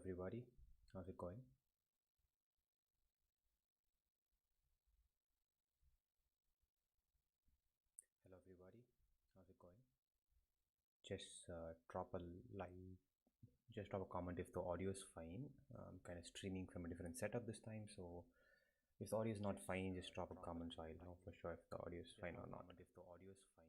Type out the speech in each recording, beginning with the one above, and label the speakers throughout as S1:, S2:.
S1: everybody, how's it going? Hello everybody, how's it going? Just drop a like, just drop a comment if the audio is fine. I'm kind of streaming from a different setup this time, so if the audio is not fine, just drop a comment so I'll know for sure if the audio is fine or not. If the audio is fine.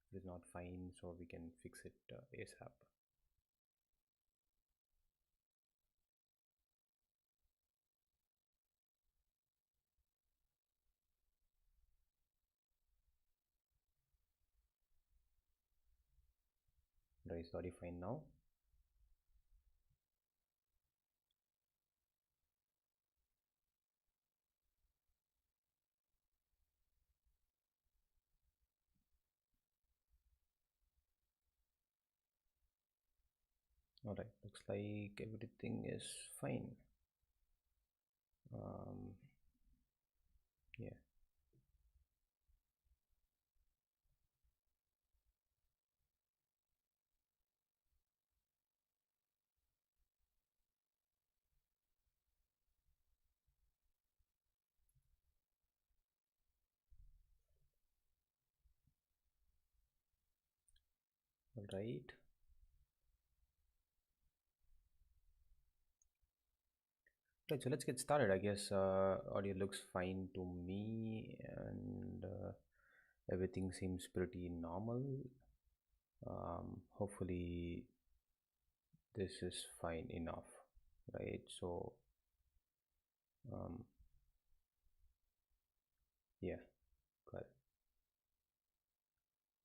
S1: If it is not fine, so we can fix it ASAP. Is the audio fine now? Alright, looks like everything is fine. Yeah. Alright. Right, so let's get started. I guess audio looks fine to me, and everything seems pretty normal. Hopefully this is fine enough, right? So yeah, got it.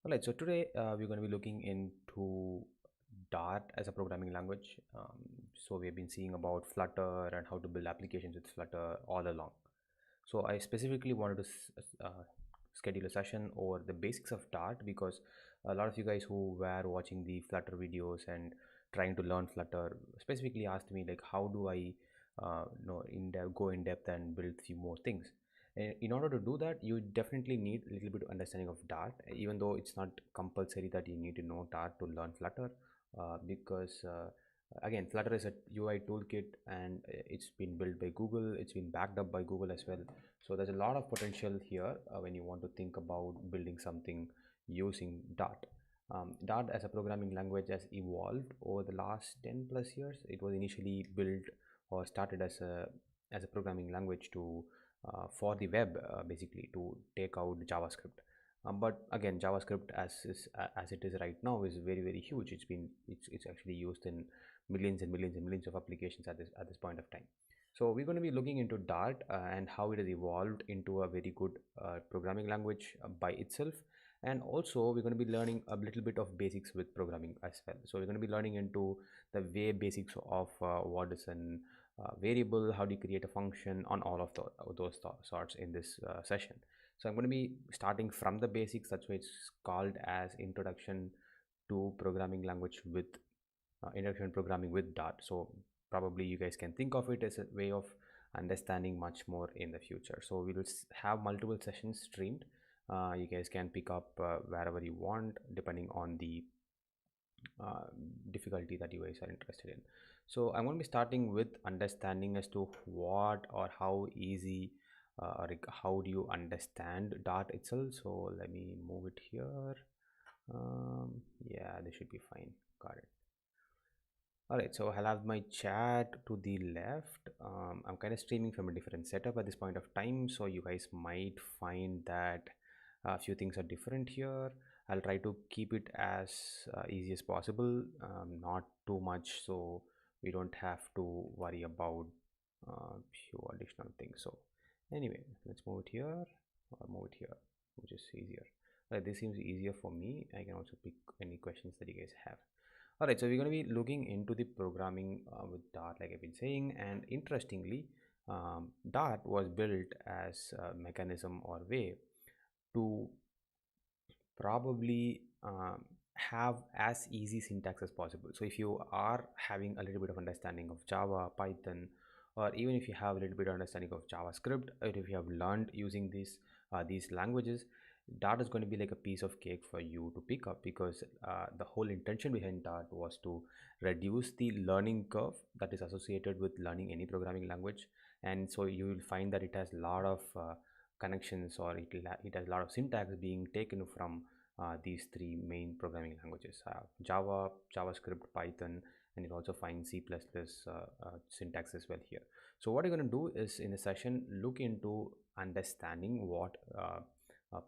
S1: All right, so today we're going to be looking into Dart as a programming language. So we've been seeing about Flutter and how to build applications with Flutter all along. So I specifically wanted to schedule a session over the basics of Dart because a lot of you guys who were watching the Flutter videos and trying to learn Flutter specifically asked me like, how do I go in depth and build few more things. In order to do that, you definitely need a little bit of understanding of Dart, even though it's not compulsory that you need to know Dart to learn Flutter, because again, Flutter is a UI toolkit, and it's been built by Google. It's been backed up by Google as well. So there's a lot of potential here when you want to think about building something using Dart. Dart as a programming language has evolved over the last 10 plus years. It was initially built or started as a programming language to for the web, basically to take out JavaScript. But again, JavaScript as it is right now is very huge. It's actually used in millions and millions and millions of applications at this point of time. So we're going to be looking into Dart and how it has evolved into a very good programming language by itself, and also we're going to be learning a little bit of basics with programming as well. So we're going to be learning into the way basics of what is an variable, how do you create a function, on all of those sorts in this session. So I'm going to be starting from the basics. That's why it's called as introduction to programming language with introduction programming with Dart. So probably you guys can think of it as a way of understanding much more in the future. So we will have multiple sessions streamed. You guys can pick up wherever you want depending on the difficulty that you guys are interested in. So I'm going to be starting with understanding as to what or how easy or like how do you understand Dart itself. So let me move it here. Yeah, this should be fine. Got it. All right, so I'll have my chat to the left. I'm kind of streaming from a different setup at this point of time, so you guys might find that a few things are different here. I'll try to keep it as easy as possible, not too much, so we don't have to worry about few additional things. So anyway, let's move it here or move it here, which is easier. Right, this seems easier for me. I can also pick any questions that you guys have. All right, so we're going to be looking into the programming with Dart, like I've been saying, and interestingly, Dart was built as a mechanism or way to probably have as easy syntax as possible. So if you are having a little bit of understanding of Java, Python, or even if you have a little bit of understanding of JavaScript, or if you have learned using these languages, Dart is going to be like a piece of cake for you to pick up, because the whole intention behind Dart was to reduce the learning curve that is associated with learning any programming language. And so you will find that it has a lot of connections, or it has a lot of syntax being taken from these three main programming languages: Java, JavaScript, Python, and you also find C++ syntax as well here. So what you're going to do is, in the session, look into understanding what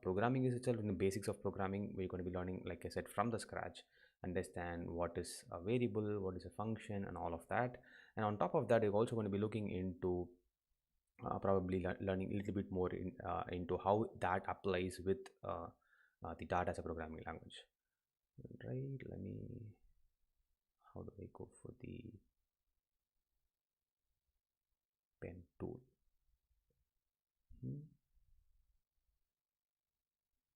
S1: programming is itself, in the basics of programming. We're going to be learning, like I said, from the scratch, understand what is a variable, what is a function, and all of that. And on top of that, you're also going to be looking into probably learning a little bit more into how that applies with the Dart as a programming language. Right, let me, how do I go for the pen tool?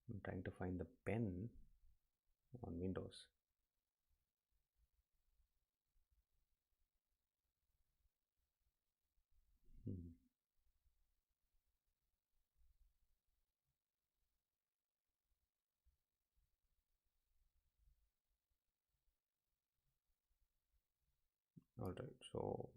S1: I'm trying to find the pen on Windows. All right, so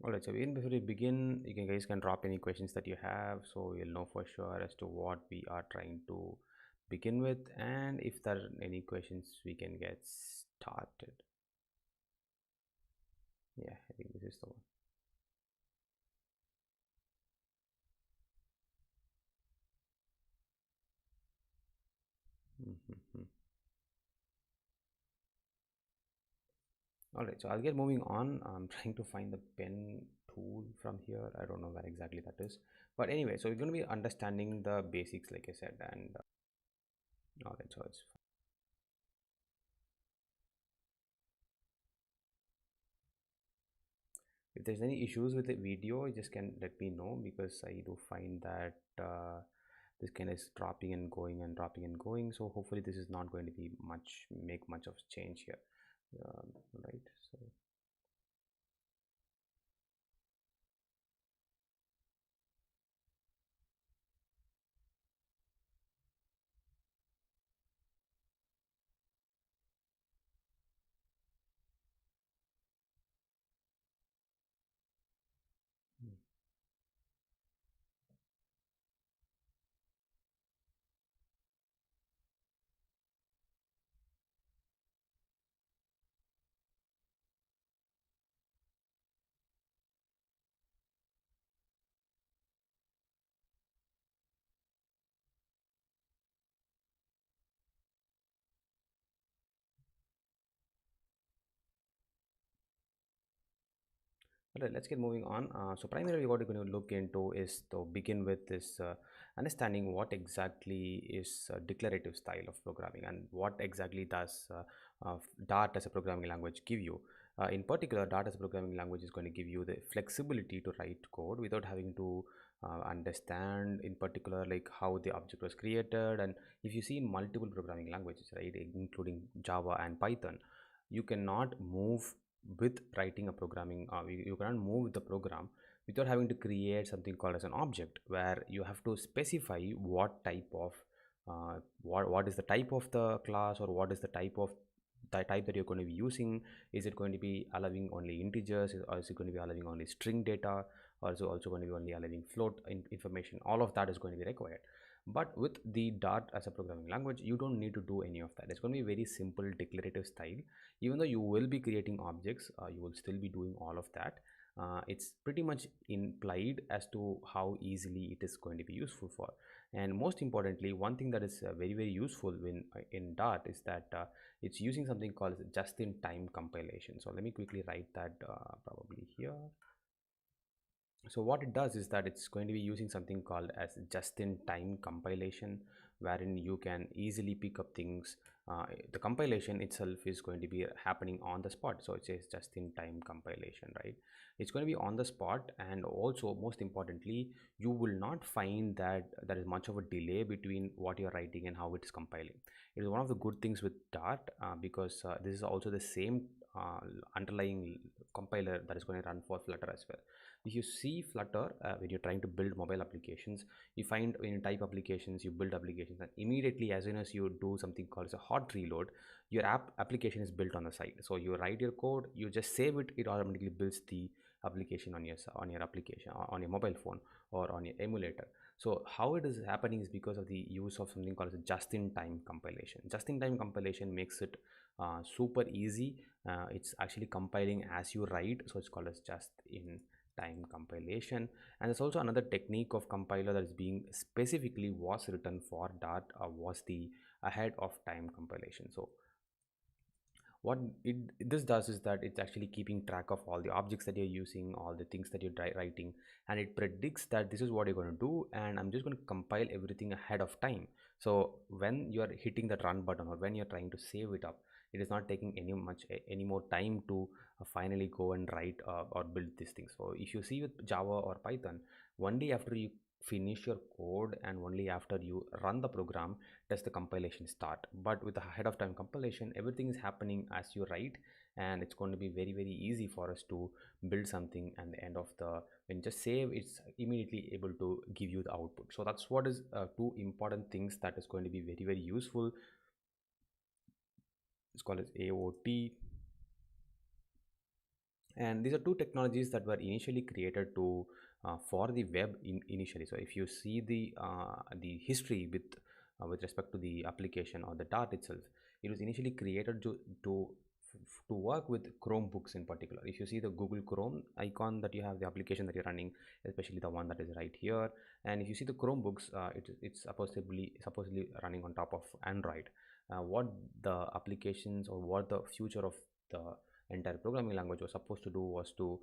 S1: all right, so even before we begin, you guys can drop any questions that you have, so we'll know for sure as to what we are trying to begin with, and if there are any questions, we can get started. Yeah, I think this is the one. All right, so I'll get moving on. I'm trying to find the pen tool from here. I don't know where exactly that is, but anyway, so we're going to be understanding the basics, like I said. And all right, so it's if there's any issues with the video, you just can let me know, because I do find that this kind of is dropping and going and dropping and going. So hopefully this is not going to be make much of change here. Right, so all right, let's get moving on. So primarily what we're going to look into is to begin with this understanding what exactly is declarative style of programming, and what exactly does Dart as a programming language give you. In particular, Dart as a programming language is going to give you the flexibility to write code without having to understand in particular like how the object was created. And if you see in multiple programming languages, right, including Java and Python, you cannot move with writing a programming, you cannot move the program without having to create something called as an object, where you have to specify what type of what is the type of the class, or what is the type of the type that you're going to be using. Is it going to be allowing only integers, or is it going to be allowing only string data, or is it also going to be only allowing float information? All of that is going to be required. But with the Dart as a programming language, you don't need to do any of that. It's going to be very simple declarative style. Even though you will be creating objects, you will still be doing all of that. It's pretty much implied as to how easily it is going to be useful for. And most importantly, one thing that is very useful in Dart is that it's using something called just-in-time compilation. So let me quickly write that probably here. So what it does is that it's going to be using something called as just-in-time compilation, wherein you can easily pick up things. The compilation itself is going to be happening on the spot. So it says just-in-time compilation, right? It's going to be on the spot, and also most importantly, you will not find that there is much of a delay between what you're writing and how it is compiling. It is one of the good things with Dart, because this is also the same underlying compiler that is going to run for Flutter as well. If you see Flutter, when you're trying to build mobile applications, you find when you type applications, you build applications, and immediately as soon as you do something called as a hot reload, your application is built on the side. So you write your code, you just save it, it automatically builds the application on your application, on your mobile phone or on your emulator. So how it is happening is because of the use of something called as a just-in-time compilation. Just-in-time compilation makes it super easy. It's actually compiling as you write, so it's called as just-in-time compilation. And there's also another technique of compiler that is being specifically was written for Dart, was the ahead of time compilation. So what this does is that it's actually keeping track of all the objects that you're using, all the things that you're writing, and it predicts that this is what you're going to do, and I'm just going to compile everything ahead of time. So when you're hitting that run button or when you're trying to save it up, it is not taking any more time to finally go and write or build these things. So if you see with Java or Python, one day after you finish your code and only after you run the program does the compilation start. But with the ahead of time compilation, everything is happening as you write, and it's going to be very easy for us to build something, and the end of the when you just save, it's immediately able to give you the output. So that's what is two important things that is going to be very useful. It's called as AOT, and these are two technologies that were initially created to for the web initially. So if you see the history with respect to the application or the Dart itself, it was initially created to work with Chromebooks in particular. If you see the Google Chrome icon that you have, the application that you're running, especially the one that is right here, and if you see the Chromebooks, it's supposedly running on top of Android. What the applications or what the future of the entire programming language was supposed to do was to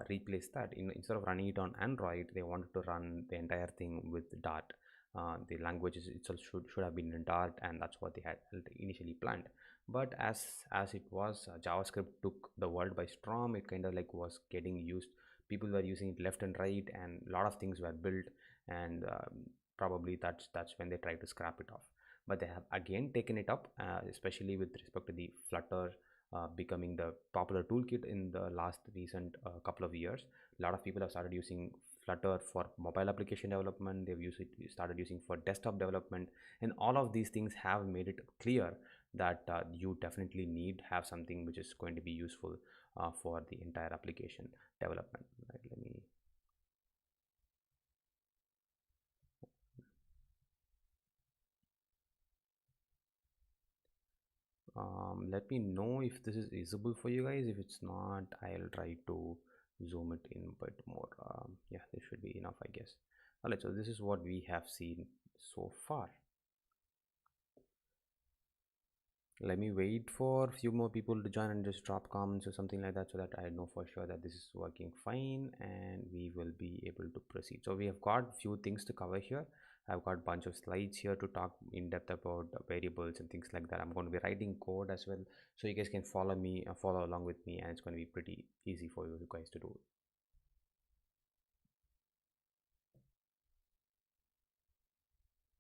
S1: replace that. Instead of running it on Android, they wanted to run the entire thing with Dart. The language itself should have been in Dart, and that's what they had initially planned. But as it was, JavaScript took the world by storm. It kind of like was getting used. People were using it left and right, and a lot of things were built, and probably that's when they tried to scrap it off. But they have again taken it up, especially with respect to the Flutter becoming the popular toolkit in the last recent couple of years. A lot of people have started using Flutter for mobile application development. Started using for desktop development, and all of these things have made it clear that you definitely have something which is going to be useful for the entire application development. Right, let me know if this is visible for you guys. If it's not, I'll try to zoom it in a bit more. Yeah, this should be enough, I guess. All right, so this is what we have seen so far. Let me wait for a few more people to join and just drop comments or something like that, so that I know for sure that this is working fine and we will be able to proceed. So we have got a few things to cover here. I've got a bunch of slides here to talk in depth about variables and things like that. I'm going to be writing code as well, so you guys can follow along with me, and it's going to be pretty easy for you guys to do.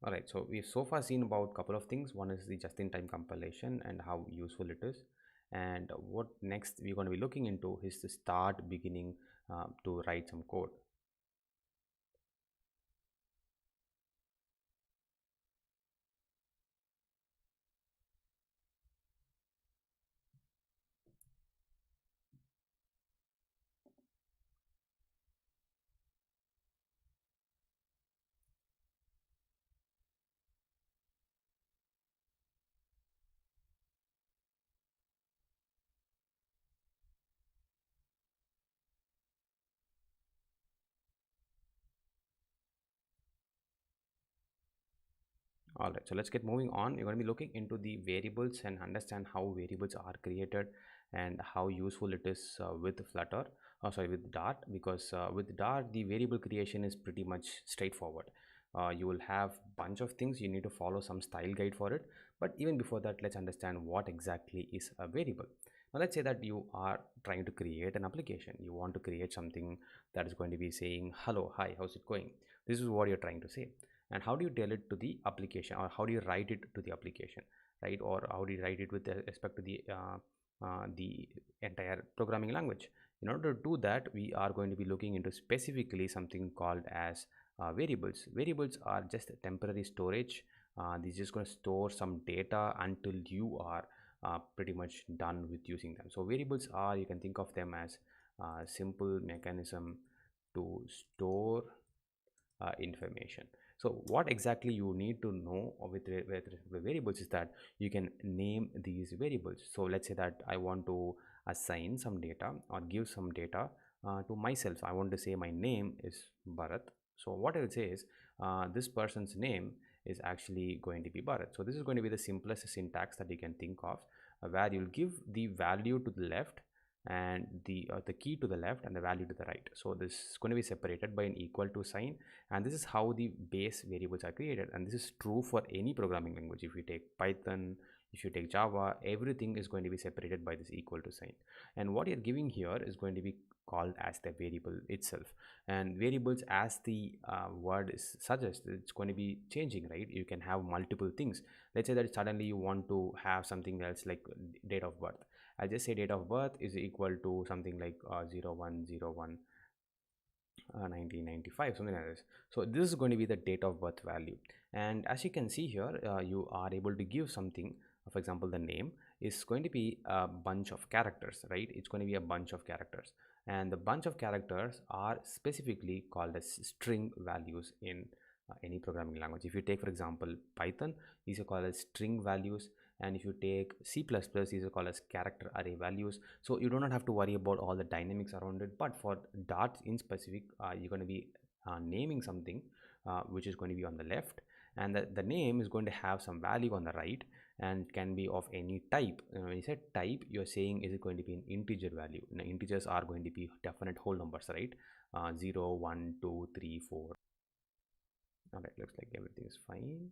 S1: All right, so we've so far seen about a couple of things. One is the just-in-time compilation and how useful it is, and what next we're going to be looking into is to start beginning to write some code. All right, so let's get moving on. We're going to be looking into the variables and understand how variables are created and how useful it is with Flutter, with Dart, because with Dart, the variable creation is pretty much straightforward. You will have a bunch of things. You need to follow some style guide for it. But even before that, let's understand what exactly is a variable. Now, let's say that you are trying to create an application. You want to create something that is going to be saying, hello, hi, how's it going? This is what you're trying to say. And how do you tell it to the application, or how do you write it to the application, right? Or how do you write it with respect to the the entire programming language. In order to do that, we are going to be looking into specifically something called as variables. Variables are just temporary storage. This is just going to store some data until you are pretty much done with using them. So variables are, you can think of them as a simple mechanism to store information. So what exactly you need to know with respect to variables is that you can name these variables. So let's say that I want to assign some data or give some data to myself. I want to say my name is Bharat. So what I will say is this person's name is actually going to be Bharat. So this is going to be the simplest syntax that you can think of, where you'll give the value to the left and the key to the left and the value to the right. So this is going to be separated by an equal to sign, and this is how the base variables are created. And this is true for any programming language. If you take Python, if you take Java, everything is going to be separated by this equal to sign. And what you're giving here is going to be called as the variable itself. And variables, as the word suggests, it's going to be changing, right? You can have multiple things. Let's say that suddenly you want to have something else like date of birth. I'll just say date of birth is equal to something like 0101 1995, something like this. So this is going to be the date of birth value. And as you can see here, you are able to give something. For example, the name is going to be a bunch of characters, right? It's going to be a bunch of characters, and the bunch of characters are specifically called as string values in any programming language. If you take, for example, Python, these are called as string values, and if you take C++, these are called as character array values. So you do not have to worry about all the dynamics around it. But for Dart in specific, you're going to be naming something which is going to be on the left, and the name is going to have some value on the right and can be of any type. When you say type, you're saying is it going to be an integer value. Now integers are going to be definite whole numbers, right? 0 1 2 3 4. All right, looks like everything is fine.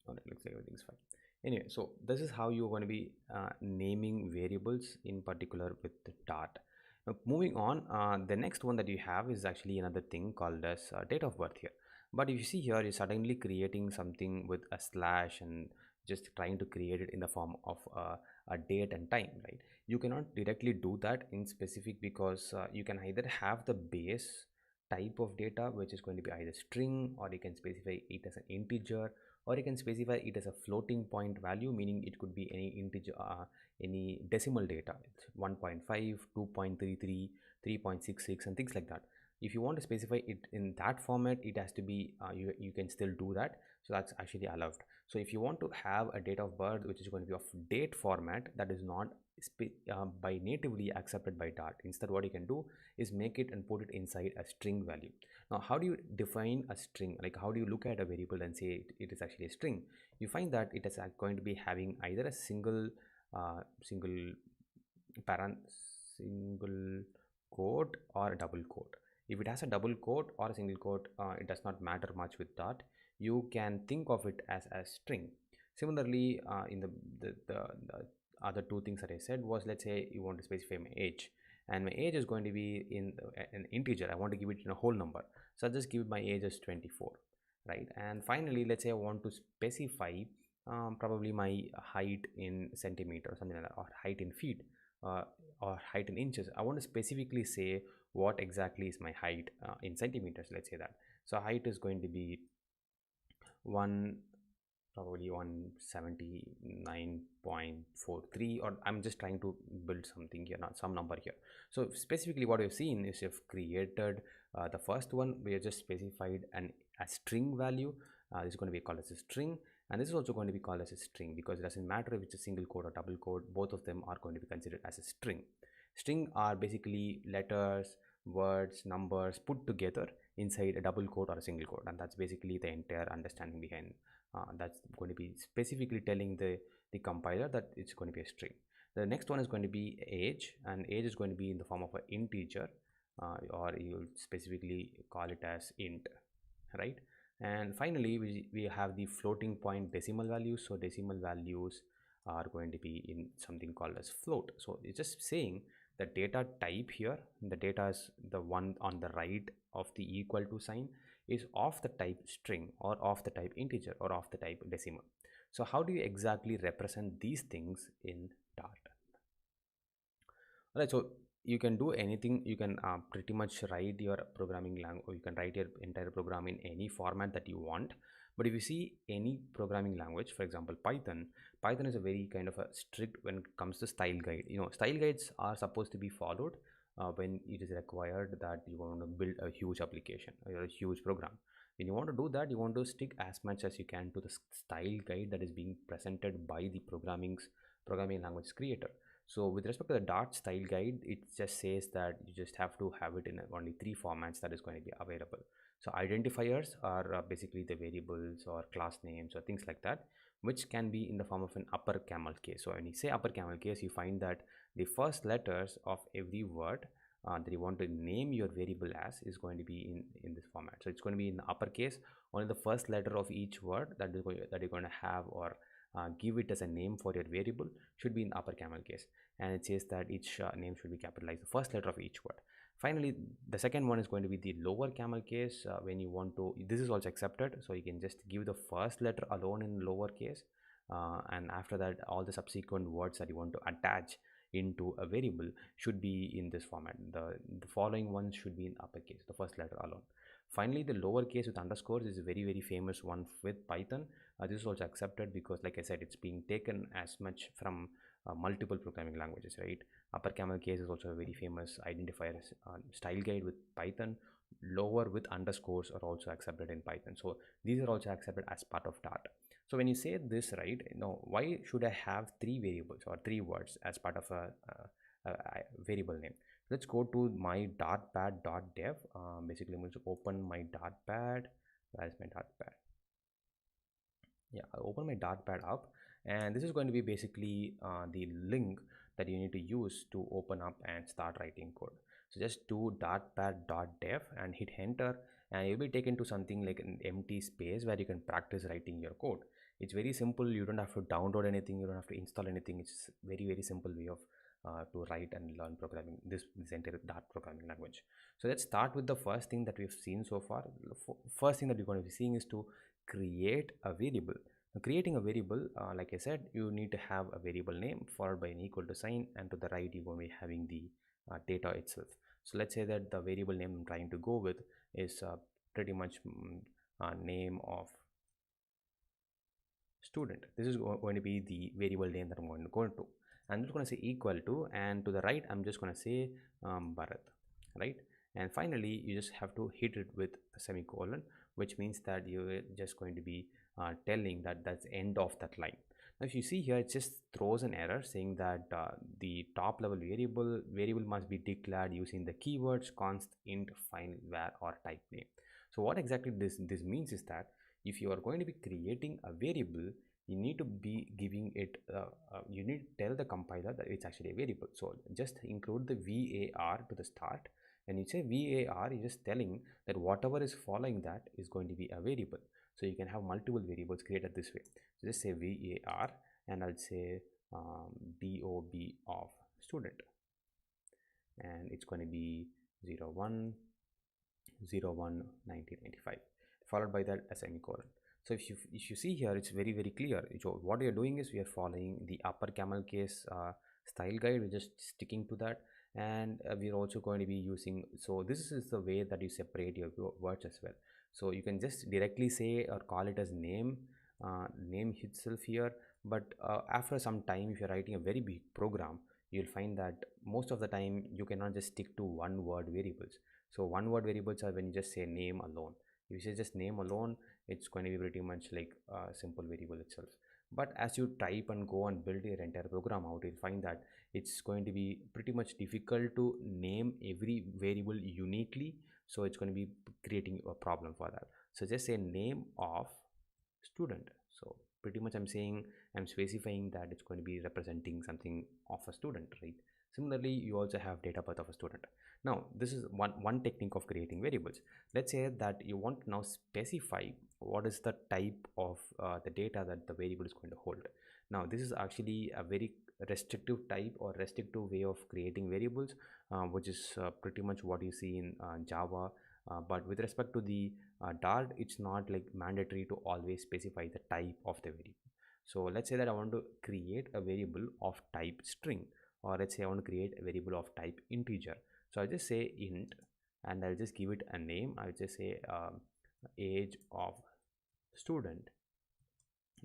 S1: All right, looks like everything's fine. Anyway, so this is how you're going to be naming variables in particular with Dart. Now moving on, the next one that you have is actually another thing called as date of birth here. But if you see here, you're suddenly creating something with a slash and just trying to create it in the form of a date and time, right? You cannot directly do that in specific, because you can either have the base type of data, which is going to be either string, or you can specify it as an integer, or you can specify it as a floating point value, meaning it could be any integer, any decimal data. It's 1.5, 2.33, 3.66, and things like that. If you want to specify it in that format, it has to be you can still do that. So that's actually allowed. So if you want to have a date of birth which is going to be of date format, that is not by natively accepted by Dart. Instead, what you can do is make it and put it inside a string value. Now how do you define a string? Like, how do you look at a variable and say it is actually a string? You find that it is going to be having either a single quote or a double quote. If it has a double quote or a single quote, it does not matter much with Dart. You can think of it as a string. Similarly, in the other two things that I said was, let's say you want to specify my age, and my age is going to be in an integer. I want to give it in a whole number, so I'll just give my age as 24, right? And finally, let's say I want to specify probably my height in centimeter or something like that, or height in feet, or height in inches. I want to specifically say what exactly is my height in centimeters. Let's say that. So height is going to be probably 179.43, or I'm just trying to build something here, not some number here. So specifically what we've seen is you've created the first one, we have just specified a string value. This is going to be called as a string, and this is also going to be called as a string, because it doesn't matter if it's a single quote or double quote, both of them are going to be considered as a string. String are basically letters, words, numbers put together inside a double quote or a single quote, and that's basically the entire understanding behind that's going to be specifically telling the compiler that it's going to be a string. The next one is going to be age, and age is going to be in the form of an integer, or you'll specifically call it as int, right? And finally, we have the floating point decimal values. So decimal values are going to be in something called as float. So it's just saying the data type here, the data is the one on the right of the equal to sign. is of the type string or of the type integer or of the type decimal. So how do you exactly represent these things in Dart? Right, so you can do anything. You can pretty much write your programming language, or you can write your entire program in any format that you want. But if you see any programming language, for example Python is a very kind of a strict when it comes to style guide. Style guides are supposed to be followed when it is required that you want to build a huge application or a huge program. When you want to do that, you want to stick as much as you can to the style guide that is being presented by the programming language creator. So with respect to the Dart style guide, it just says that you just have to have it in only 3 formats that is going to be available. So identifiers are basically the variables or class names or things like that, which can be in the form of an upper camel case. So when you say upper camel case, you find that the first letters of every word that you want to name your variable as is going to be in this format. So it's going to be in the uppercase. Only the first letter of each word that you're going to have or give it as a name for your variable should be in upper camel case, and it says that each name should be capitalized, the first letter of each word. Finally, the second one is going to be the lower camel case. When you want to, this is also accepted, so you can just give the first letter alone in lower case, and after that all the subsequent words that you want to attach into a variable should be in this format. The following ones should be in uppercase, the first letter alone. Finally, the lowercase with underscores is a very famous one with Python. This is also accepted because, like I said, it's being taken as much from multiple programming languages, right? Upper camel case is also a very famous identifier style guide with Python. Lower with underscores are also accepted in Python. So these are also accepted as part of Dart. So when you say this, right, why should I have 3 variables or 3 words as part of a variable name? Let's go to my dartpad.dev. Basically I'm going to open my dartpad. Where is my dartpad? Yeah, I'll open my dartpad up, and this is going to be basically the link that you need to use to open up and start writing code. So just do dartpad.dev and hit enter, and you'll be taken to something like an empty space where you can practice writing your code. It's very simple. You don't have to download anything, you don't have to install anything. It's very simple way of to write and learn programming, this entire Dart programming language. So let's start with the first thing that we've seen so far. First thing that we're going to be seeing is to create a variable. Now, creating a variable, like I said, you need to have a variable name followed by an equal to sign, and to the right you're going to be having the data itself. So let's say that the variable name I'm trying to go with is pretty much name of student. This is going to be the variable name that I'm going to go to. I'm just going to say equal to, and to the right I'm just going to say Bharat, right? And finally you just have to hit it with a semicolon, which means that you're just going to be telling that that's end of that line. Now if you see here, it just throws an error saying that the top level variable must be declared using the keywords const, int, find, var or type name. So what exactly this means is that if you are going to be creating a variable, you need to be giving it you need to tell the compiler that it's actually a variable. So just include the var to the start, and you say var, you're just telling that whatever is following that is going to be a variable. So you can have multiple variables created this way. So just say var, and I'll say dob of student, and it's going to be 01 1995, followed by that a semicolon. So if you see here, it's very clear. So what we are doing is we are following the upper camel case style guide. We're just sticking to that, and we're also going to be using, so this is the way that you separate your words as well. So you can just directly say or call it as name itself here, but after some time, if you're writing a very big program, you'll find that most of the time you cannot just stick to one word variables. So one word variables are when you just say name alone. If you say just name alone, it's going to be pretty much like a simple variable itself. But as you type and go and build your entire program out, you'll find that it's going to be pretty much difficult to name every variable uniquely. So it's going to be creating a problem for that. So just say name of student. So pretty much I'm specifying that it's going to be representing something of a student, right? Similarly, you also have date of birth of a student. Now this is one technique of creating variables. Let's say that you want to now specify what is the type of the data that the variable is going to hold. Now this is actually a very restrictive type or restrictive way of creating variables, which is pretty much what you see in Java But with respect to the Dart, it's not like mandatory to always specify the type of the variable. So let's say that I want to create a variable of type string, or let's say I want to create a variable of type integer. So I'll just say int, and I'll just give it a name. I'll just say age of student,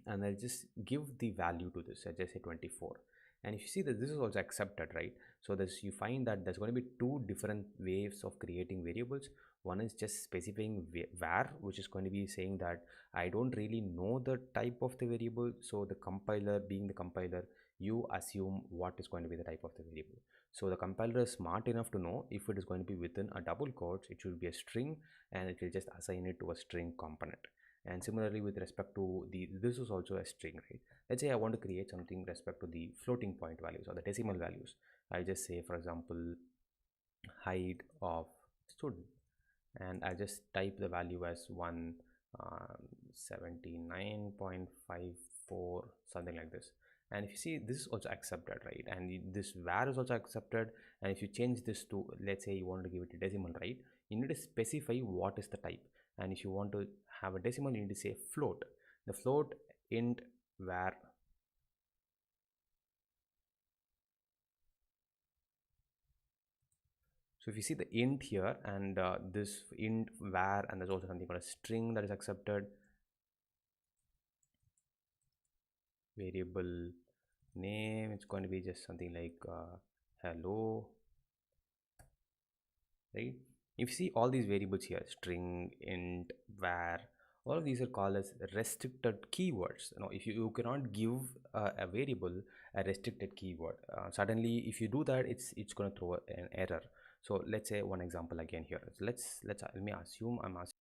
S1: and I'll just give the value to this. I just say 24. And if you see that this is also accepted, right? So this, you find that there's going to be two different ways of creating variables. One is just specifying var, which is going to be saying that I don't really know the type of the variable, so the compiler, being the compiler, you assume what is going to be the type of the variable. So the compiler is smart enough to know if it is going to be within a double quotes, it should be a string, and it will just assign it to a string component. And similarly with respect to the, this is also a string, right? Let's say I want to create something respect to the floating point values or the decimal values. I'll just say, for example, height of student, and I just type the value as 179.54, something like this. And if you see, this is also accepted, right? And this var is also accepted. And if you change this to, let's say you want to give it a decimal, right, you need to specify what is the type. And if you want to have a decimal, you need to say float. The float int var. So if you see the int here, and this int var, and there's also something called a string that is accepted. Variable name, it's going to be just something like hello, right? If you see all these variables here, string, int, var, all of these are called as restricted keywords. Now if you cannot give a variable a restricted keyword, suddenly if you do that, it's going to throw an error. So let's say one example again here. So let me assume I'm asking.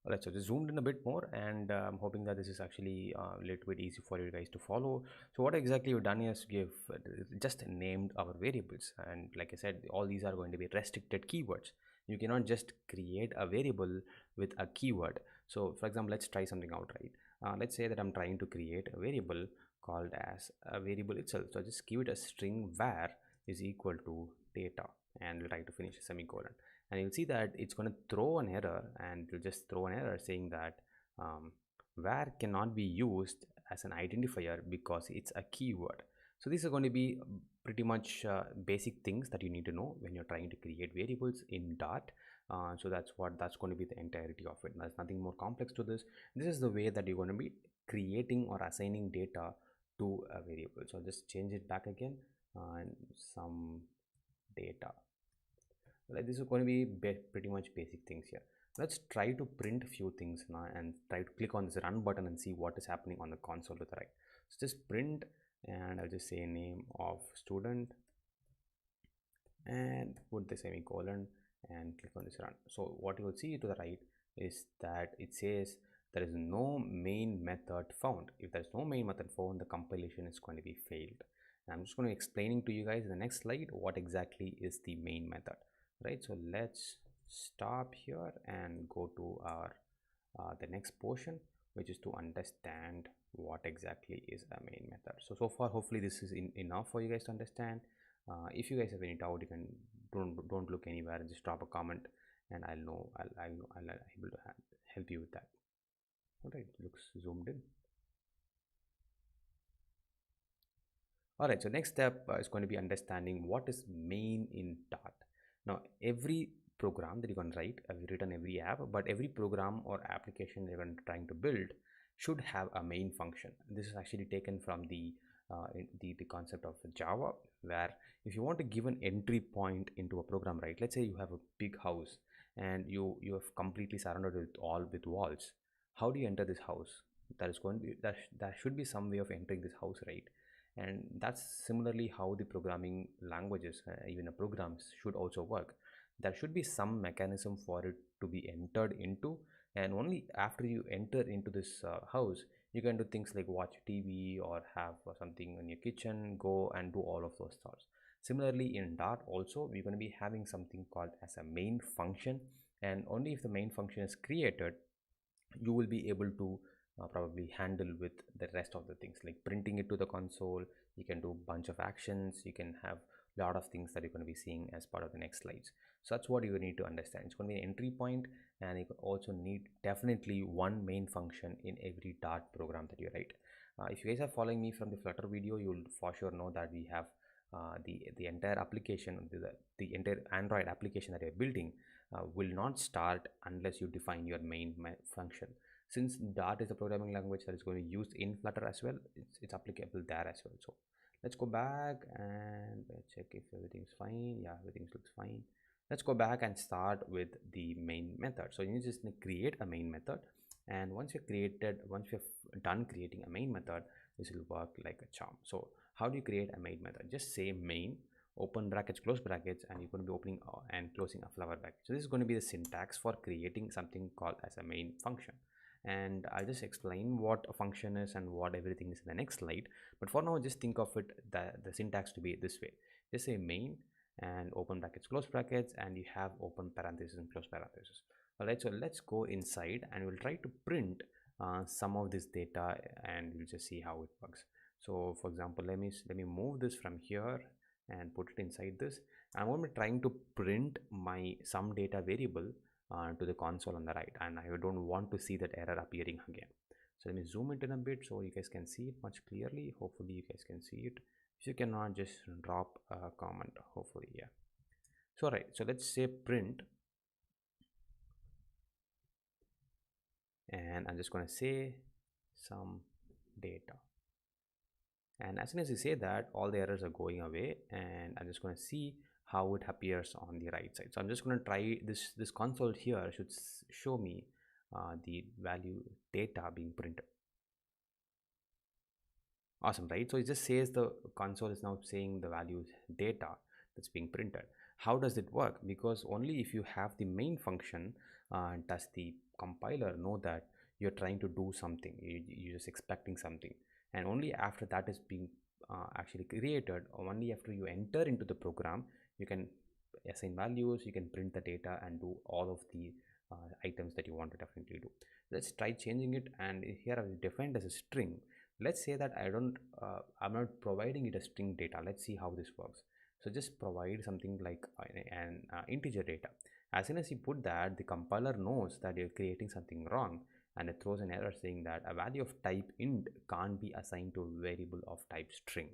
S1: Alright, so just zoomed in a bit more, and I'm hoping that this is actually a little bit easy for you guys to follow. So what exactly we've done is we've just named our variables, and like I said, all these are going to be restricted keywords. You cannot just create a variable with a keyword. So for example, let's try something out, right? Let's say that I'm trying to create a variable called as a variable itself. So I just give it a string var is equal to data, and we'll try to finish a semicolon. And you'll see that it's going to throw an error, and it'll just throw an error saying that var cannot be used as an identifier because it's a keyword. So these are going to be pretty much basic things that you need to know when you're trying to create variables in Dart. So that's going to be the entirety of it. There's nothing more complex to this. This is the way that you're going to be creating or assigning data to a variable. So I'll just change it back again, and some data. Like, this is going to be pretty much basic things here. Let's try to print a few things now and try to click on this run button and see what is happening on the console to the right. So just print, and I'll just say name of student and put the semicolon and click on this run. So what you will see to the right is that it says there is no main method found. If there's no main method found, the compilation is going to be failed. And I'm just going to be explaining to you guys in the next slide what exactly is the main method, right? So let's stop here and go to our the next portion, which is to understand what exactly is a main method. So far hopefully this is enough for you guys to understand. If you guys have any doubt, you can don't look anywhere and just drop a comment, and I'll know I'll able to help you with that. All right, looks zoomed in. All right, so next step is going to be understanding what is main in Dart. Now every program that you're going to write, I've written every app, but every program or application you're trying to build should have a main function. This is actually taken from the concept of Java, where if you want to give an entry point into a program, right? Let's say you have a big house and you have completely surrounded it all with walls. How do you enter this house? That is going to be there should be some way of entering this house, right? And that's similarly how the programming languages, even the programs, should also work. There should be some mechanism for it to be entered into, and only after you enter into this house, you can do things like watch TV or have something in your kitchen, go and do all of those thoughts. Similarly in Dart also, we're going to be having something called as a main function, and only if the main function is created, you will be able to probably handle with the rest of the things, like printing it to the console. You can do a bunch of actions, you can have a lot of things that you're going to be seeing as part of the next slides. So that's what you need to understand. It's going to be an entry point, and you also need definitely one main function in every Dart program that you write. If you guys are following me from the Flutter video, you'll for sure know that we have the entire application, the entire Android application that you're building will not start unless you define your main function. Since Dart is a programming language that is going to be used in Flutter as well, it's applicable there as well. So let's go back and check if everything's fine. Yeah, everything looks fine. Let's go back and start with the main method. So you just create a main method, and once you've done creating a main method, this will work like a charm. So how do you create a main method? Just say main, open brackets, close brackets, and you're going to be opening and closing a flower bracket. So this is going to be the syntax for creating something called as a main function. And I'll just explain what a function is and what everything is in the next slide. But for now, just think of it, the syntax to be this way. Just say main and open brackets, close brackets, and you have open parentheses and close parentheses. All right, so let's go inside and we'll try to print some of this data, and we'll just see how it works. So for example, let me move this from here and put it inside this. I'm going to be trying to print my some data variable to the console on the right, and I don't want to see that error appearing again. So let me zoom it in a bit so you guys can see it much clearly. Hopefully you guys can see it. If you cannot, just drop a comment. Hopefully, yeah. So right, so let's say print, and I'm just going to say some data, and as soon as you say that, all the errors are going away, and I'm just going to see how it appears on the right side. So I'm just going to try this console here should show me the value data being printed. Awesome, right? So it just says the console is now saying the value data that's being printed. How does it work? Because only if you have the main function does the compiler know that you're trying to do something, you're just expecting something, and only after that is being actually created, only after you enter into the program, you can assign values, you can print the data and do all of the items that you want to definitely do. Let's try changing it, and here I've defined as a string. Let's say that I'm not providing it a string data. Let's see how this works. So just provide something like an integer data. As soon as you put that, the compiler knows that you're creating something wrong, and it throws an error saying that a value of type int can't be assigned to a variable of type string.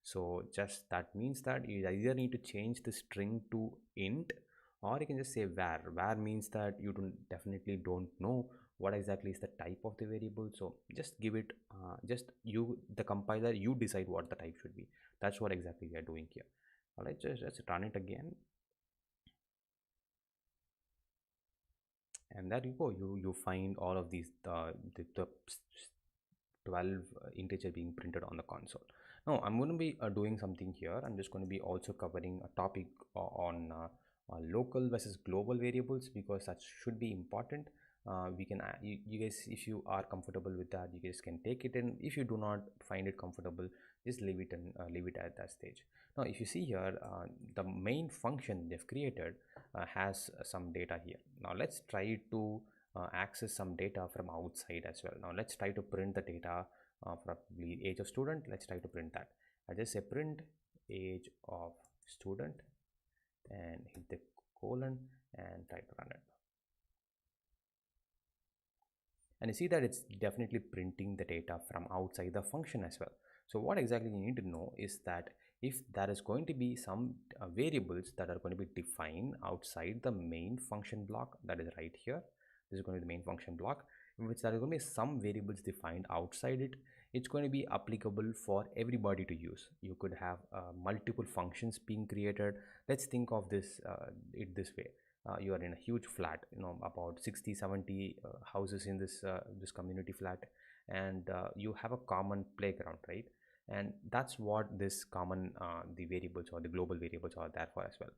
S1: So just that means that you either need to change the string to int, or you can just say var. Var means that you definitely don't know what exactly is the type of the variable. So just give it the compiler, you decide what the type should be. That's what exactly we are doing here. All right, just let's run it again, and there you go. You find all of these the 12 integer being printed on the console. Now I'm going to be doing something here. I'm just going to be also covering a topic on local versus global variables, because that should be important. We can you guys, if you are comfortable with that, you guys can take it, and if you do not find it comfortable, just leave it and leave it at that stage. Now if you see here, the main function they've created has some data here. Now let's try to access some data from outside as well. Now let's try to print the data, probably age of student. Let's try to print that. I just say print age of student and hit the colon and try to run it. And you see that it's definitely printing the data from outside the function as well. So what exactly you need to know is that if there is going to be some variables that are going to be defined outside the main function block, that is right here, this is going to be the main function block, in which there are going to be some variables defined outside it. It's going to be applicable for everybody to use. You could have multiple functions being created. Let's think of this this way. You are in a huge flat, about 60-70 houses in this community flat, and you have a common playground, right? And that's what this common the variables or the global variables are there for as well.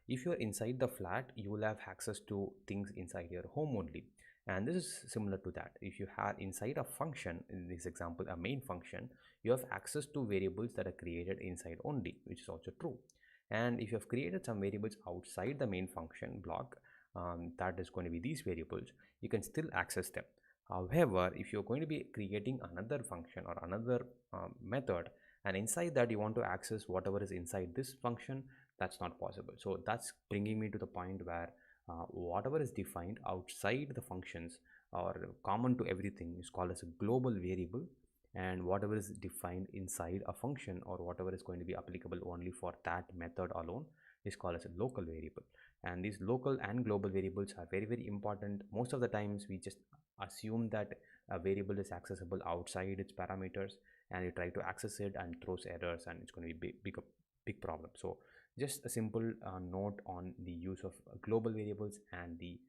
S1: If you're inside the flat, you will have access to things inside your home only, and this is similar to that. If you have inside a function, in this example a main function, you have access to variables that are created inside only, which is also true. And if you have created some variables outside the main function block, that is going to be these variables, you can still access them. However, if you're going to be creating another function or another method, and inside that you want to access whatever is inside this function, that's not possible. So that's bringing me to the point where whatever is defined outside the functions or common to everything is called as a global variable, and whatever is defined inside a function or whatever is going to be applicable only for that method alone is called as a local variable. And these local and global variables are very, very important. Most of the times we just assume that a variable is accessible outside its parameters, and you try to access it and throws errors, and it's going to be big problem. So just a simple note on the use of global variables and the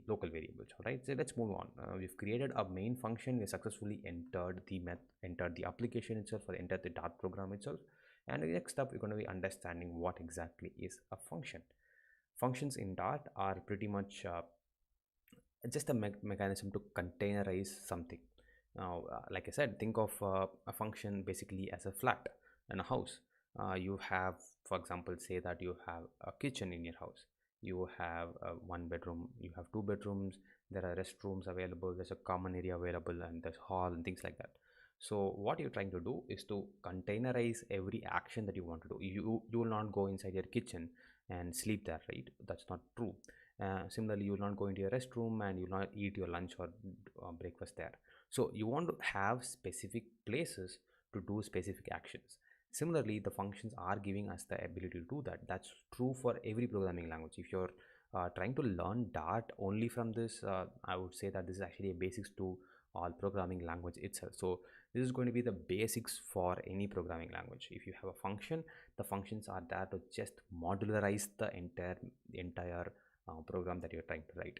S1: local variables. All right, so let's move on. We've created a main function. We successfully entered the application itself, or entered the Dart program itself. And the next up, we're going to be understanding what exactly is a function. Functions in Dart are pretty much just a mechanism to containerize something. Now, like I said, think of a function basically as a flat and a house. You have, for example, say that you have a kitchen in your house. You have one bedroom, you have two bedrooms, there are restrooms available, there's a common area available, and there's hall and things like that. So what you're trying to do is to containerize every action that you want to do. You will not go inside your kitchen and sleep there, right? That's not true. Similarly, you will not go into your restroom and you will not eat your lunch or breakfast there. So you want to have specific places to do specific actions. Similarly, the functions are giving us the ability to do that. That's true for every programming language. If you're trying to learn Dart only from this, I would say that this is actually a basics to all programming language itself. So this is going to be the basics for any programming language. If you have a function, the functions are there to just modularize the entire program that you're trying to write.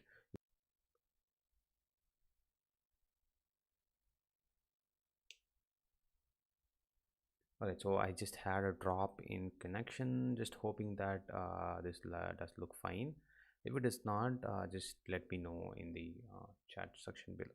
S1: Alright, so I just had a drop in connection, just hoping that this does look fine. If it is not, just let me know in the chat section below.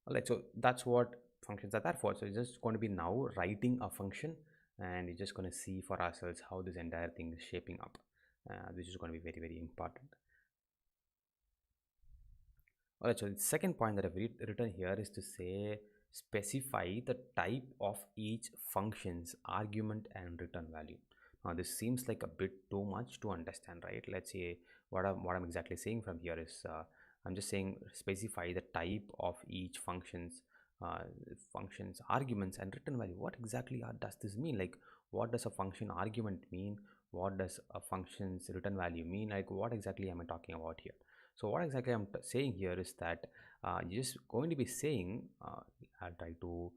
S1: Alright, so that's what functions are there for. So it's just going to be now writing a function, and we're just going to see for ourselves how this entire thing is shaping up. This is going to be very, very important. Alright, so the second point that I've written here is to say specify the type of each function's argument and return value. Now this seems like a bit too much to understand, right? Let's see what I'm exactly saying from here is I'm just saying specify the type of each function's arguments and return value. What exactly does this mean? Like, what does a function argument mean? What does a function's return value mean? Like, what exactly am I talking about here? So what exactly I'm saying here is that you're just going to be saying, I'll try to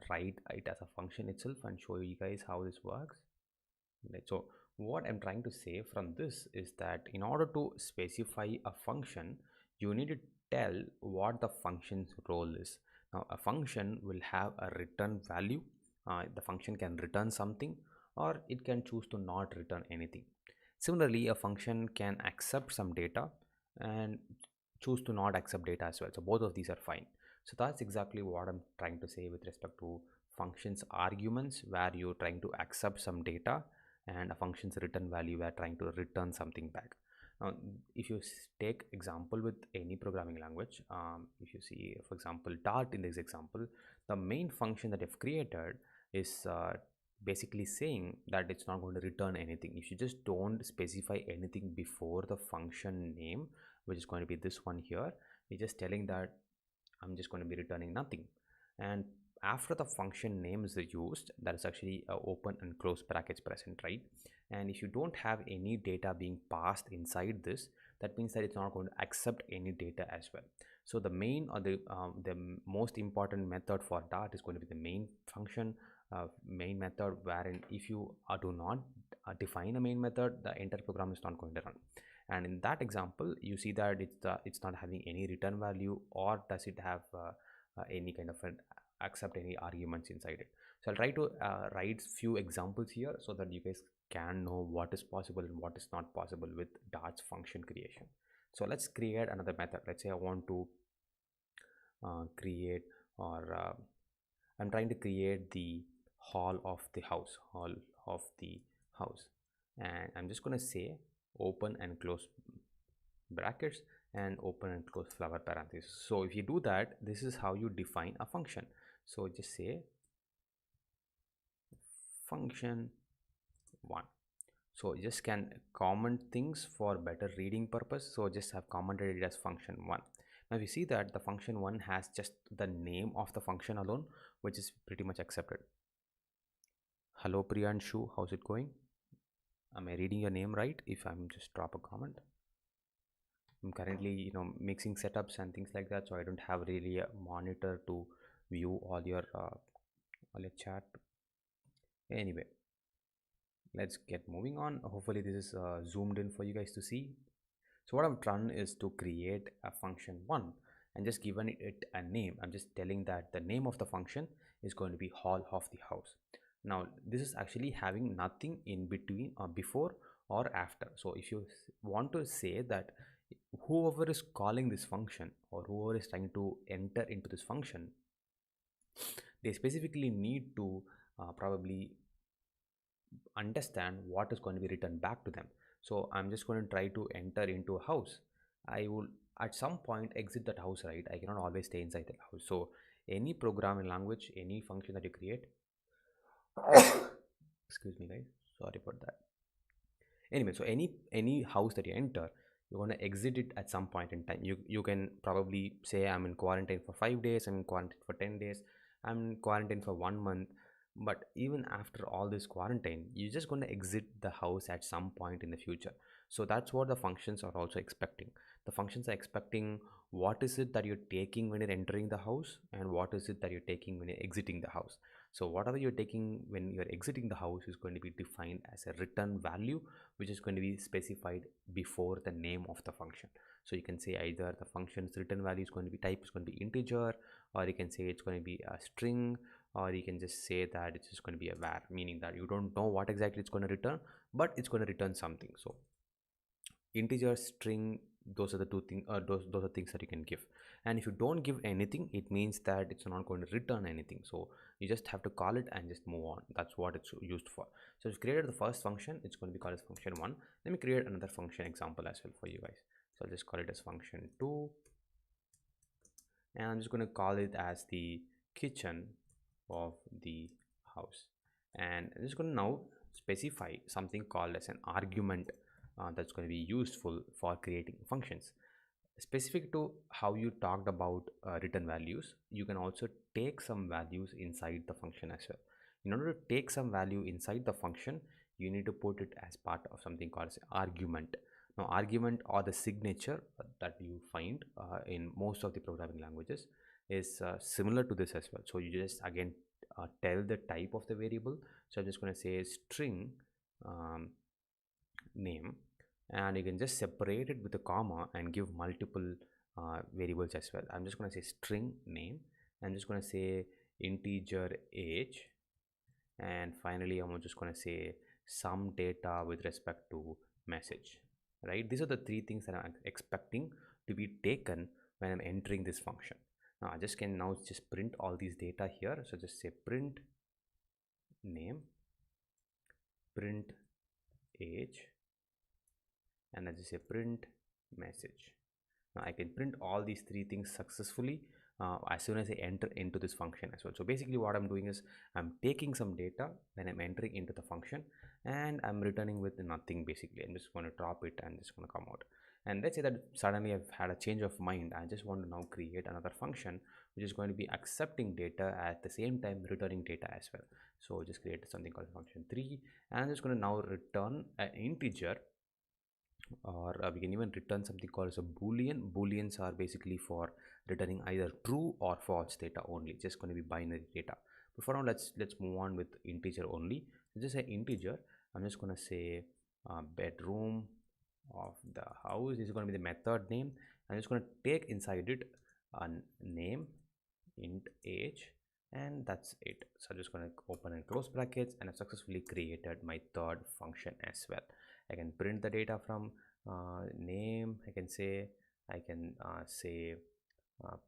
S1: write it as a function itself and show you guys how this works. Right. So what I'm trying to say from this is that in order to specify a function, you need to tell what the function's role is. Now a function will have a return value. The function can return something, or it can choose to not return anything. Similarly, a function can accept some data and choose to not accept data as well. So both of these are fine. So that's exactly what I'm trying to say with respect to functions arguments, where you're trying to accept some data, and a function's return value, we're trying to return something back. Now if you take example with any programming language, if you see for example Dart in this example, the main function that you've created is basically saying that it's not going to return anything. If you just don't specify anything before the function name, which is going to be this one here, you're just telling that I'm just going to be returning nothing. And after the function name is used, that is actually open and close brackets present, right? And if you don't have any data being passed inside this, that means that it's not going to accept any data as well. So the main or the most important method for Dart is going to be the main function, main method, wherein if you do not define a main method, the entire program is not going to run. And in that example, you see that it's not having any return value, or does it have any kind of accept any arguments inside it. So I'll try to write few examples here so that you guys can know what is possible and what is not possible with Dart's function creation. So let's create another method. Let's say I want to create, or I'm trying to create the hall of the house, and I'm just going to say open and close brackets and open and close flower parentheses. So if you do that, this is how you define a function. So just say function 1. So just can comment things for better reading purpose, so just have commented it as function 1. Now we see that the function 1 has just the name of the function alone, which is pretty much accepted. Hello Priyanshu, how's it going? Am I reading your name right? If I'm just drop a comment. I'm currently mixing setups and things like that, so I don't have really a monitor to view all your chat. Anyway, let's get moving on. Hopefully this is zoomed in for you guys to see. So what I've done is to create a function 1 and just given it a name. I'm just telling that the name of the function is going to be hall of the house. Now this is actually having nothing in between or before or after. So if you want to say that whoever is calling this function or whoever is trying to enter into this function, they specifically need to probably understand what is going to be returned back to them. So I'm just going to try to enter into a house. I will at some point exit that house, right? I cannot always stay inside that house. So any programming language, any function that you create excuse me guys, sorry about that. Anyway, so any house that you enter, you're going to exit it at some point in time. You can probably say I'm in quarantine for 5 days, I'm in quarantine for 10 days, I'm in quarantine for 1 month. But even after all this quarantine, you're just going to exit the house at some point in the future. So that's what the functions are also expecting. The functions are expecting what is it that you're taking when you're entering the house and what is it that you're taking when you're exiting the house. So whatever you're taking when you're exiting the house is going to be defined as a return value, which is going to be specified before the name of the function. So you can say either the function's return value is going to be type is going to be integer, or you can say it's going to be a string, or you can just say that it's just going to be a var, meaning that you don't know what exactly it's going to return, but it's going to return something. So integer, string, those are the two things, those are things that you can give. And if you don't give anything, it means that it's not going to return anything. So you just have to call it and just move on. That's what it's used for. So it's created the first function, it's going to be called as function 1. Let me create another function example as well for you guys. So I'll just call it as function 2, and I'm just going to call it as the kitchen of the house. And I'm just going to now specify something called as an argument that's going to be useful for creating functions. Specific to how you talked about return values, you can also take some values inside the function as well. In order to take some value inside the function, you need to put it as part of something called as argument. Now argument, or the signature that you find in most of the programming languages, is similar to this as well. So you just again tell the type of the variable. So I'm just going to say string name, and you can just separate it with a comma and give multiple variables as well. I'm just going to say string name, I'm just going to say integer age, and finally I'm just going to say some data with respect to message, right? These are the three things that I'm expecting to be taken when I'm entering this function. Now I just can now just print all these data here. So just say print name, print age, and I just say print message. Now I can print all these three things successfully as soon as I enter into this function as well. So basically what I'm doing is I'm taking some data when I'm entering into the function, and I'm returning with nothing. Basically I'm just going to drop it and it's going to come out. And let's say that suddenly I've had a change of mind, I just want to now create another function which is going to be accepting data at the same time returning data as well. So just create something called function 3, and I'm just going to now return an integer, or we can even return something called as a boolean. Booleans are basically for returning either true or false data only, just going to be binary data. But for now let's move on with integer only. So just say integer, I'm just going to say bedroom of the house. This is going to be the method name. I'm just going to take inside it a name, int age, and that's it. So I'm just going to open and close brackets, and I've successfully created my third function as well. I can print the data from name, I can say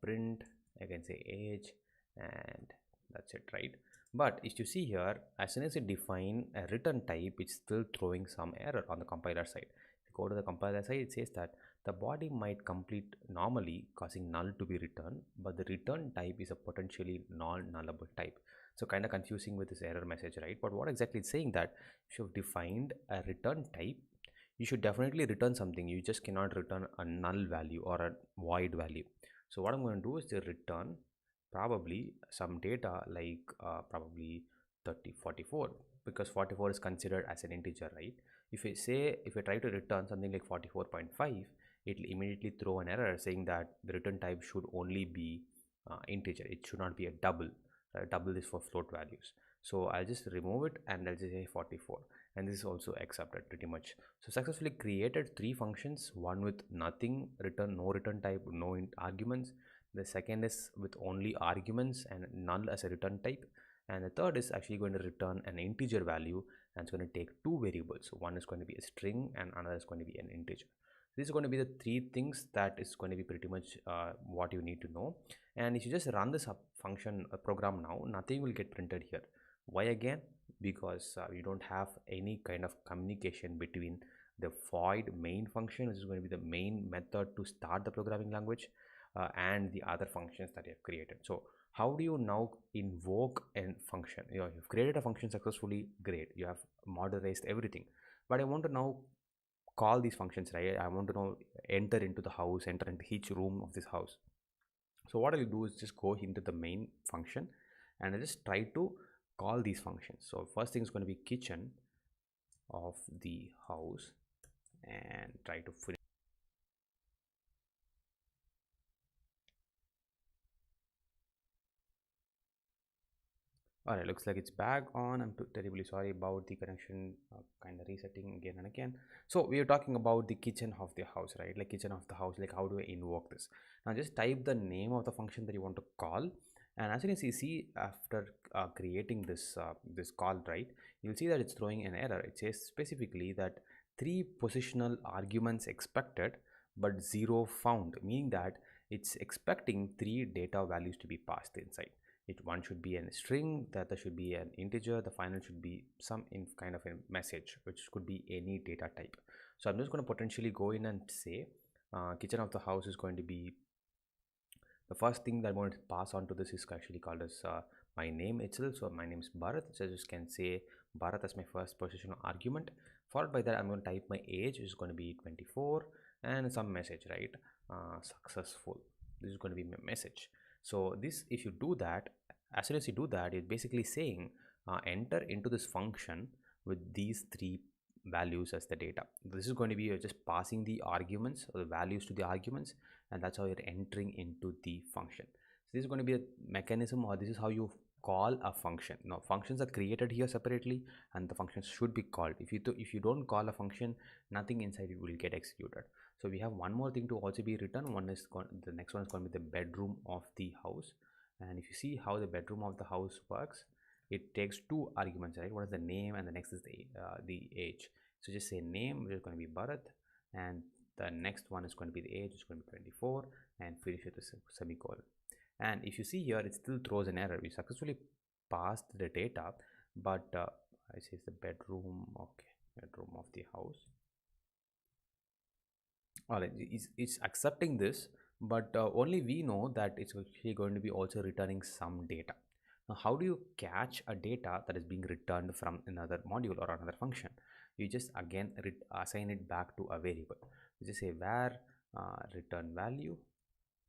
S1: print, I can say age, and that's it, right? But if you see here, as soon as you define a return type, it's still throwing some error on the compiler side. If you go to the compiler side, it says that the body might complete normally, causing null to be returned, but the return type is a potentially non-nullable type. So kind of confusing with this error message, right? But what exactly it's saying that if you've defined a return type, you should definitely return something. You just cannot return a null value or a void value. So what I'm going to do is to return probably some data like probably 44, because 44 is considered as an integer, right? If I try to return something like 44.5, it will immediately throw an error saying that the return type should only be integer. It should not be a double. Double is for float values. So I'll just remove it and I'll just say 44, and this is also accepted pretty much. So successfully created three functions, one with nothing return, no return type, no arguments. The second is with only arguments and null as a return type, and the third is actually going to return an integer value, and it's going to take two variables. So one is going to be a string and another is going to be an integer. This is going to be the three things that is going to be pretty much what you need to know. And if you just run this function program now, nothing will get printed here. Why again? Because you don't have any kind of communication between the void main function, which is going to be the main method to start the programming language, and the other functions that you have created. So how do you now invoke a function? You've created a function successfully, great, you have modularized everything, but I want to now call these functions, right? I want to now enter into the house, enter into each room of this house. So what I'll do is just go into the main function and I just try to call these functions. So first thing is going to be kitchen of the house and try to finish. Alright, looks like it's back on. I'm terribly sorry about the connection kind of resetting again and again. So we are talking about the kitchen of the house, right? Like kitchen of the house, like how do I invoke this? Now just type the name of the function that you want to call, and as you can see after creating this this call, right, you'll see that it's throwing an error. It says specifically that 3 positional arguments expected but 0 found, meaning that it's expecting 3 data values to be passed inside. One should be a string, the other should be an integer, the final should be some kind of a message, which could be any data type. So I'm just going to potentially go in and say kitchen of the house is going to be the first thing that I'm going to pass on to this is actually called as my name itself. So my name is Bharat, so I just can say Bharat as my first positional argument. Followed by that, I'm going to type my age, which is going to be 24, and some message, right? Successful. This is going to be my message. So this, if you do that, as soon as you do that, it's basically saying enter into this function with these 3 values as the data. This is going to be just passing the arguments or the values to the arguments, and that's how you're entering into the function. So this is going to be a mechanism, or this is how you call a function. Now functions are created here separately and the functions should be called. If you don't call a function, nothing inside it will get executed. So we have one more thing to also be written. The next one is going to be the bedroom of the house, and if you see how the bedroom of the house works, it takes 2 arguments, right? One is the name and the next is the age. So just say name, which is going to be Bharat, and the next one is going to be the age, which is going to be 24, and finish with a semicolon. And if you see here, it still throws an error. We successfully passed the data, but I say the bedroom. Okay, bedroom of the house. Alright, it's accepting this, but only we know that it's actually going to be also returning some data. Now how do you catch a data that is being returned from another module or another function? You just again assign it back to a variable. You just say where return value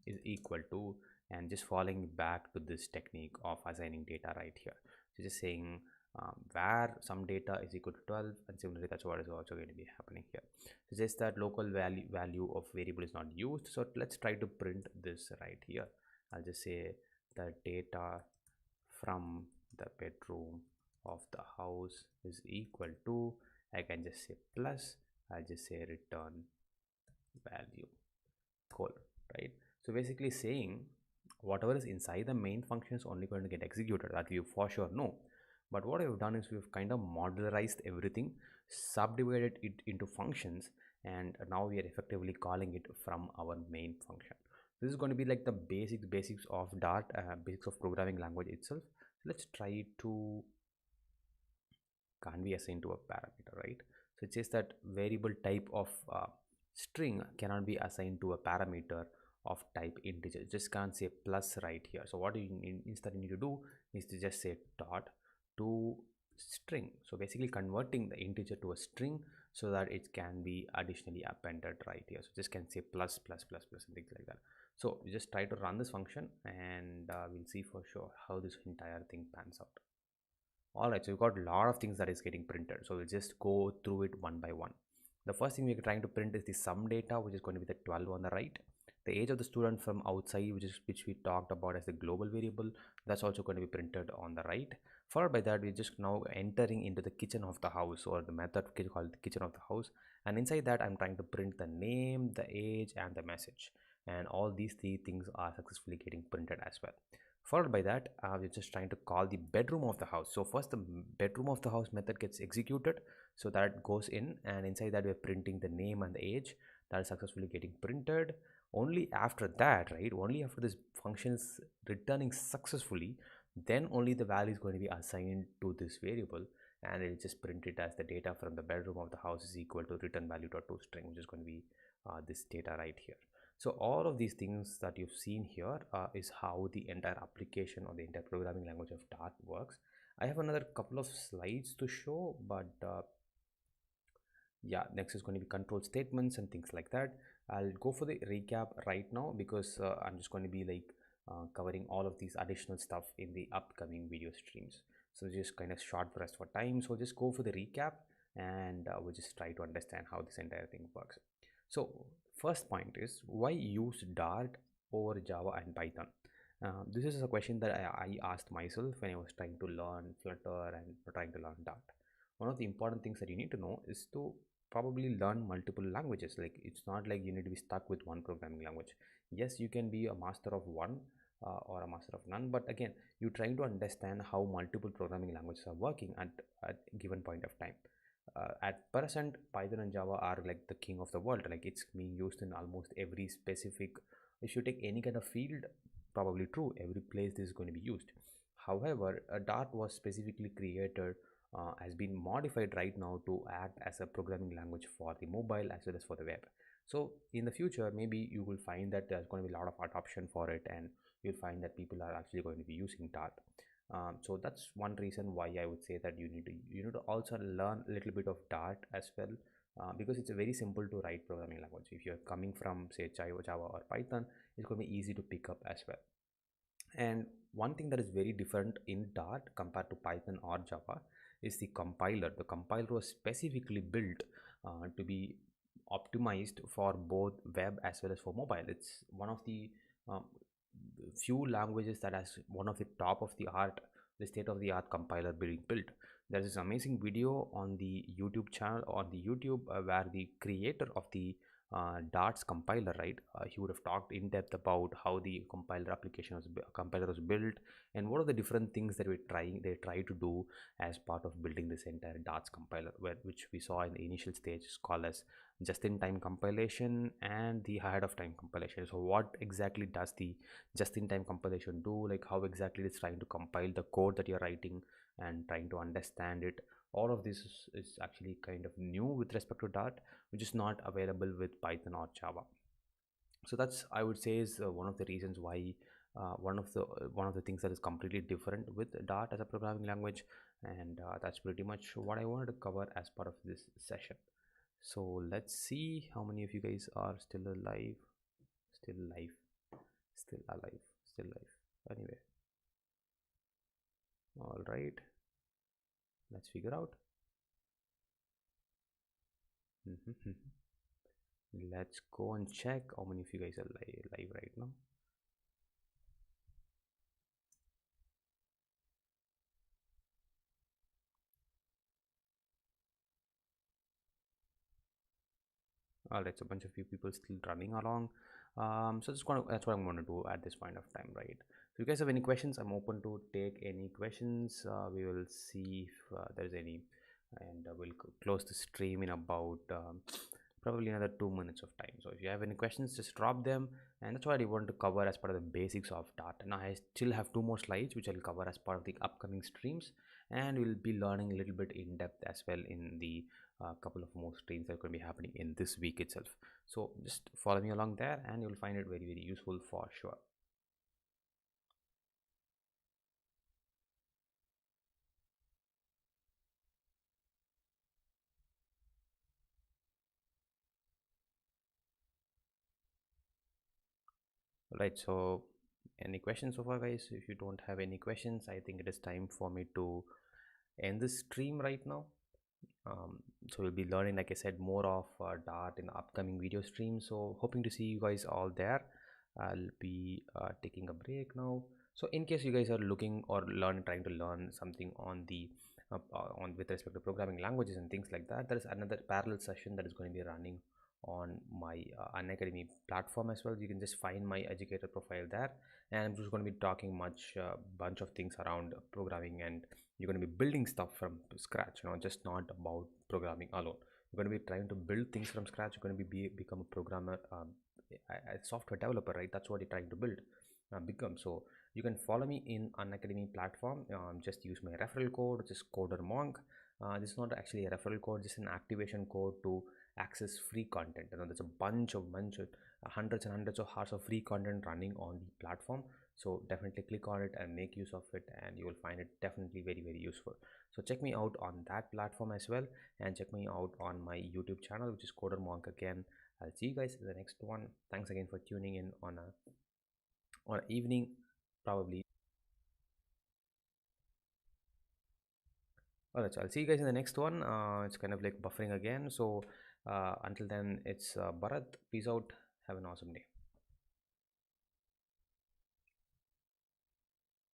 S1: is equal to, and just falling back to this technique of assigning data right here. So just saying where some data is equal to 12, and similarly that's what is also going to be happening here. So just that local value of variable is not used. So let's try to print this right here. I'll just say the data from the bedroom of the house is equal to, I can just say plus, I'll just say return value colon, right? So basically saying whatever is inside the main function is only going to get executed, that we for sure know. But what I've done is we've kind of modularized everything, subdivided it into functions, and now we are effectively calling it from our main function. This is going to be like the basics of Dart, basics of programming language itself. Let's try to can't be assigned to a parameter, right? So it says that variable type of string cannot be assigned to a parameter of type integer. You just can't say plus right here. So what you need, instead you need to do is to just say dot to string. So basically converting the integer to a string so that it can be additionally appended right here. So just can say plus plus plus plus and things like that. So you just try to run this function and we'll see for sure how this entire thing pans out. Alright, so we've got a lot of things that is getting printed. So we'll just go through it one by one. The first thing we're trying to print is the sum data, which is going to be the 12 on the right. The age of the student from outside, which we talked about as the global variable, that's also going to be printed on the right. Followed by that, we're just now entering into the kitchen of the house, or the method called the kitchen of the house. And inside that, I'm trying to print the name, the age, and the message. And all these three things are successfully getting printed as well. Followed by that, we're just trying to call the bedroom of the house. So first the bedroom of the house method gets executed, so that goes in, and inside that we're printing the name and the age. That is successfully getting printed. Only after that, right, only after this function is returning successfully, then only the value is going to be assigned to this variable, and it'll just print it as the data from the bedroom of the house is equal to return value dot to string, which is going to be this data right here. So all of these things that you've seen here is how the entire application or the entire programming language of Dart works. I have another couple of slides to show, but yeah, next is going to be control statements and things like that. I'll go for the recap right now because I'm just going to be like covering all of these additional stuff in the upcoming video streams. So just kind of short for us for time. So just go for the recap and we'll just try to understand how this entire thing works. So first point is, why use Dart over Java and Python? This is a question that I asked myself when I was trying to learn Flutter and trying to learn Dart. One of the important things that you need to know is to probably learn multiple languages. Like, it's not like you need to be stuck with one programming language. Yes, you can be a master of one or a master of none, but again, you trying to understand how multiple programming languages are working at given point of time. At present, Python and Java are like the king of the world. Like, it's being used in almost every specific, if you take any kind of field, probably true, every place this is going to be used. However, Dart was specifically created, has been modified right now to act as a programming language for the mobile as well as for the web. So in the future, maybe you will find that there's going to be a lot of adoption for it, and you'll find that people are actually going to be using Dart. So that's one reason why I would say that you need to also learn a little bit of Dart as well, because it's a very simple to write programming language. If you're coming from say Java or Python, it's going to be easy to pick up as well. And one thing that is very different in Dart compared to Python or Java is the compiler. The compiler was specifically built to be optimized for both web as well as for mobile. It's one of the um, few languages that has one of the top of the art, the state of the art compiler being built. There's this amazing video on the YouTube channel, on the YouTube, where the creator of the Dart's compiler, right, he would have talked in depth about how the compiler was built, and what are the different things that they try to do as part of building this entire Dart's compiler, which we saw in the initial stage is called as just-in-time compilation and the ahead-of-time compilation. So what exactly does the just-in-time compilation do? Like, how exactly it's trying to compile the code that you're writing and trying to understand it. All of this is actually kind of new with respect to Dart, which is not available with Python or Java. So that's, I would say, is one of the reasons why one of the things that is completely different with Dart as a programming language. And that's pretty much what I wanted to cover as part of this session. So let's see how many of you guys are still alive, still alive, still alive, still alive. Anyway, all right, let's figure out. Let's go and check how many of you guys are live right now. All right, so a bunch of you people still running along. So that's what I'm going to do at this point of time, right? So if you guys have any questions, I'm open to take any questions. We will see if there's any, and we'll close the stream in about probably another 2 minutes of time. So if you have any questions, just drop them. And that's what I want to cover as part of the basics of Dart. Now I still have two more slides which I'll cover as part of the upcoming streams, and we'll be learning a little bit in depth as well in the couple of more streams that are going to be happening in this week itself. So just follow me along there and you'll find it very, very useful for sure. Right, so any questions so far, guys? If you don't have any questions, I think it is time for me to end this stream right now. So we'll be learning, like I said, more of Dart in the upcoming video stream. So hoping to see you guys all there. I'll be taking a break now. So in case you guys are looking or trying to learn something on the on with respect to programming languages and things like that, there is another parallel session that is going to be running on my Unacademy platform as well. You can just find my educator profile there, and I'm just going to be talking bunch of things around programming, and you're going to be building stuff from scratch, just not about programming alone. You're going to be trying to build things from scratch. You're going to become a programmer, a software developer, right? That's what you're trying to build, become. So you can follow me in Unacademy platform. Just use my referral code, which is codermonk. This is not actually a referral code, just an activation code to access free content. There's a bunch of hundreds and hundreds of hours of free content running on the platform. So definitely click on it and make use of it, and you will find it definitely very, very useful. So check me out on that platform as well, and check me out on my YouTube channel, which is codermonk again. I'll see you guys in the next one. Thanks again for tuning in on a evening probably. All right, so I'll see you guys in the next one. It's kind of like buffering again. So until then, it's Bharat. Peace out. Have an awesome day.